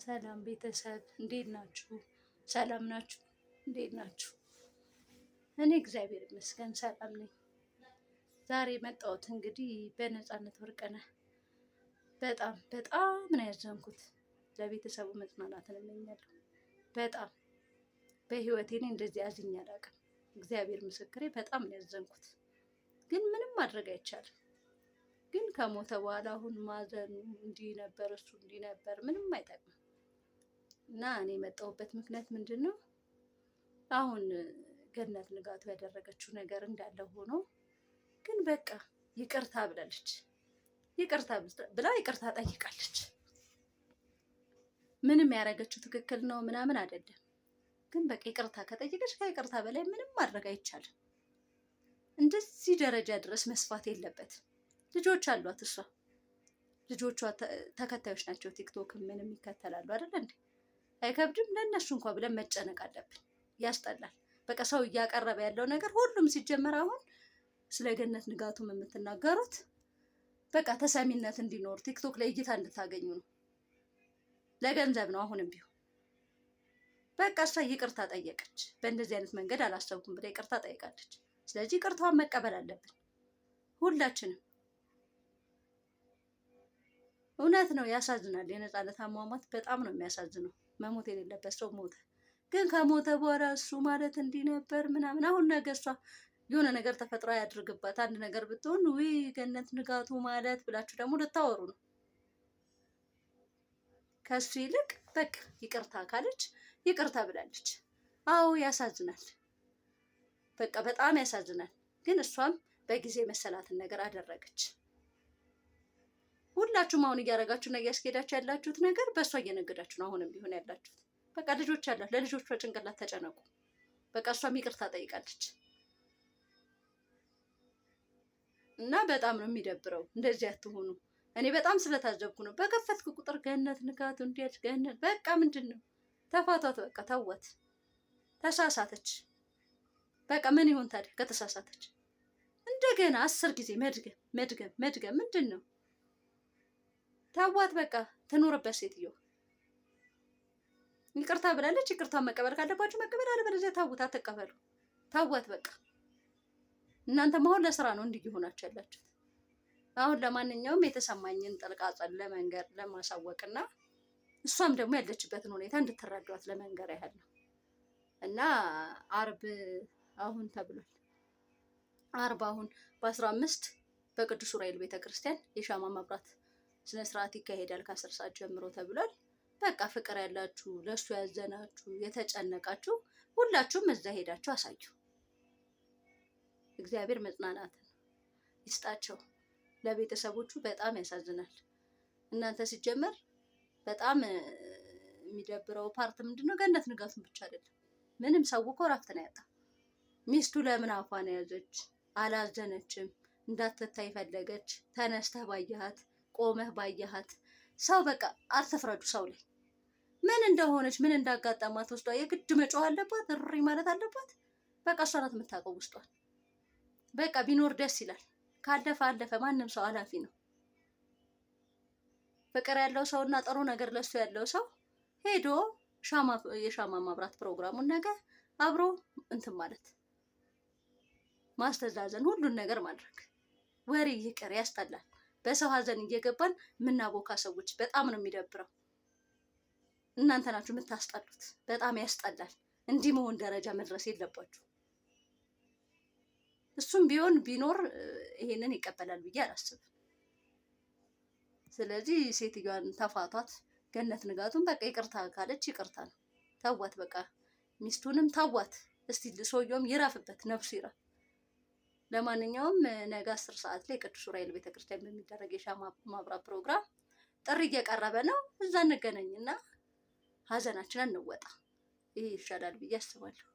ሰላም ቤተሰብ እንዴት ናችሁ? ሰላም ናችሁ? እንዴት ናችሁ? እኔ እግዚአብሔር ይመስገን ሰላም ነኝ። ዛሬ መጣሁት እንግዲህ በነፃነት ወርቅነህ በጣም ነው ያዘንኩት። ለቤተሰቡ መጽናናትን እመኛለሁ። በጣም በህይወቴ እኔ እንደዚህ አዝኜ አላውቅም። እግዚአብሔር ምስክሬ በጣም ነው ያዘንኩት። ግን ምንም ማድረግ አይቻልም። ግን ከሞተ በኋላ አሁን ማዘኑ እንዲህ ነበር እሱ እንዲህ ነበር ምንም አይጠቅምም። እና እኔ የመጣሁበት ምክንያት ምንድን ነው? አሁን ገነት ንጋቱ ያደረገችው ነገር እንዳለ ሆኖ ግን በቃ ይቅርታ ብላለች። ይቅርታ ብላ ይቅርታ ጠይቃለች። ምንም ያደረገችው ትክክል ነው ምናምን አይደለም። ግን በቃ ይቅርታ ከጠየቀች ከይቅርታ በላይ ምንም ማድረግ አይቻልም። እንደዚህ ደረጃ ድረስ መስፋት የለበትም። ልጆች አሏት እሷ። ልጆቿ ተከታዮች ናቸው። ቲክቶክ ምንም ይከተላሉ አይደል እንዴ? አይከብድም? ለእነሱ እንኳ ብለን መጨነቅ አለብን። ያስጠላል። በቃ ሰው እያቀረበ ያለው ነገር ሁሉም ሲጀመር አሁን ስለ ገነት ንጋቱም የምትናገሩት በቃ ተሰሚነት እንዲኖር ቲክቶክ ላይ እይታ እንድታገኙ ነው። ለገንዘብ ነው አሁንም ቢሆን። በቃ እሷ ይቅርታ ጠየቀች። በእንደዚህ አይነት መንገድ አላሰብኩም ብላ ይቅርታ ጠይቃለች። ስለዚህ ይቅርታዋን መቀበል አለብን ሁላችንም። እውነት ነው፣ ያሳዝናል። የነፃነት አሟሟት በጣም ነው የሚያሳዝነው። መሞት የሌለበት ሰው ሞተ። ግን ከሞተ በኋላ እሱ ማለት እንዲህ ነበር ምናምን። አሁን ነገ እሷ የሆነ ነገር ተፈጥሮ ያድርግባት አንድ ነገር ብትሆን ውይ ገነት ንጋቱ ማለት ብላችሁ ደግሞ ልታወሩ ነው። ከሱ ይልቅ በቃ ይቅርታ ካለች ይቅርታ ብላለች። አዎ ያሳዝናል፣ በቃ በጣም ያሳዝናል። ግን እሷም በጊዜ መሰላትን ነገር አደረገች። ሁላችሁም አሁን እያደረጋችሁ እና እያስኬዳችሁ ያላችሁት ነገር በእሷ እየነገዳችሁ ነው። አሁንም ቢሆን ያላችሁት በቃ ልጆች አላት፣ ለልጆቿ ጭንቅላት ተጨነቁ። በቃ እሷም ይቅርታ ጠይቃለች እና በጣም ነው የሚደብረው። እንደዚህ አትሆኑ። እኔ በጣም ስለታዘብኩ ነው። በከፈትኩ ቁጥር ገነት ንጋቱ እንዴት ገነት በቃ ምንድን ነው? ተፋቷት፣ በቃ ተወት። ተሳሳተች፣ በቃ ምን ይሆን ታዲያ ከተሳሳተች? እንደገና 10 ጊዜ መድገም ምንድን ነው? ተዋት፣ በቃ ትኖርበት ሴትዮ። ይቅርታ ብላለች። ይቅርታ መቀበል ካለባችሁ መቀበል፣ አለበለዚያ ታውት፣ አትቀበሉ። ተዋት በቃ። እናንተም አሁን ለስራ ነው እንዲህ ሆናችሁ ያላችሁት። አሁን ለማንኛውም የተሰማኝን ጥልቅ ሐዘን ለመንገር ለማሳወቅና እሷም ደግሞ ያለችበትን ሁኔታ እንድትረዷት ለመንገር ያህል ነው። እና አርብ አሁን ተብሏል። አርብ አሁን በ15 በቅዱስ ዑራኤል ቤተክርስቲያን የሻማ ማብራት ስነ ስርዓት ይካሄዳል ከ10 ሰዓት ጀምሮ ተብሏል። በቃ ፍቅር ያላችሁ፣ ለሱ ያዘናችሁ፣ የተጨነቃችሁ ሁላችሁም እዛ ሄዳችሁ አሳዩ። እግዚአብሔር መጽናናትን ይስጣቸው። ለቤተሰቦቹ በጣም ያሳዝናል። እናንተ ሲጀመር በጣም የሚደብረው ፓርት ምንድነው? ገነት ንጋቱን ብቻ አይደለም፣ ምንም ሰው እኮ እረፍት ነው ያጣ። ሚስቱ ለምን አፏን ያዘች? አላዘነችም። እንዳትታይ ፈለገች። ተነስተህ ባያሃት፣ ቆመህ ባያሃት። ሰው በቃ አትፍረዱ ሰው ላይ። ምን እንደሆነች ምን እንዳጋጠማት ወስዷ የግድ መጮህ አለባት? እሪ ማለት አለባት? በቃ እሷ ናት የምታውቀው ውስጧን። በቃ ቢኖር ደስ ይላል። ካለፈ አለፈ። ማንም ሰው አላፊ ነው። ፍቅር ያለው ሰው እና ጥሩ ነገር ለሱ ያለው ሰው ሄዶ የሻማ ማብራት ፕሮግራሙን ነገር አብሮ እንትን ማለት ማስተዛዘን፣ ሁሉን ነገር ማድረግ። ወሬ ይቅር፣ ያስጠላል። በሰው ሀዘን እየገባን የምናቦካ ሰዎች በጣም ነው የሚደብረው። እናንተ ናችሁ የምታስጠሉት። በጣም ያስጠላል። እንዲህ መሆን ደረጃ መድረስ የለባችሁ። እሱም ቢኖር ይሄንን ይቀበላል ብዬ አላስብም። ስለዚህ ሴትዮዋን ተፋቷት። ገነት ንጋቱን በቃ ይቅርታ ካለች ይቅርታ ነው። ተዋት በቃ። ሚስቱንም ተዋት። እስቲ ሰውየውም ይረፍበት፣ ነፍሱ ይረፍ። ለማንኛውም ነገ 10 ሰዓት ላይ ቅዱስ ዑራኤል ቤተክርስቲያን በሚደረግ የሻማ ማብራት ፕሮግራም ጥሪ እየቀረበ ነው። እዛ እንገናኝና ሀዘናችንን እንወጣ። ይሄ ይሻላል ብዬ አስባለሁ።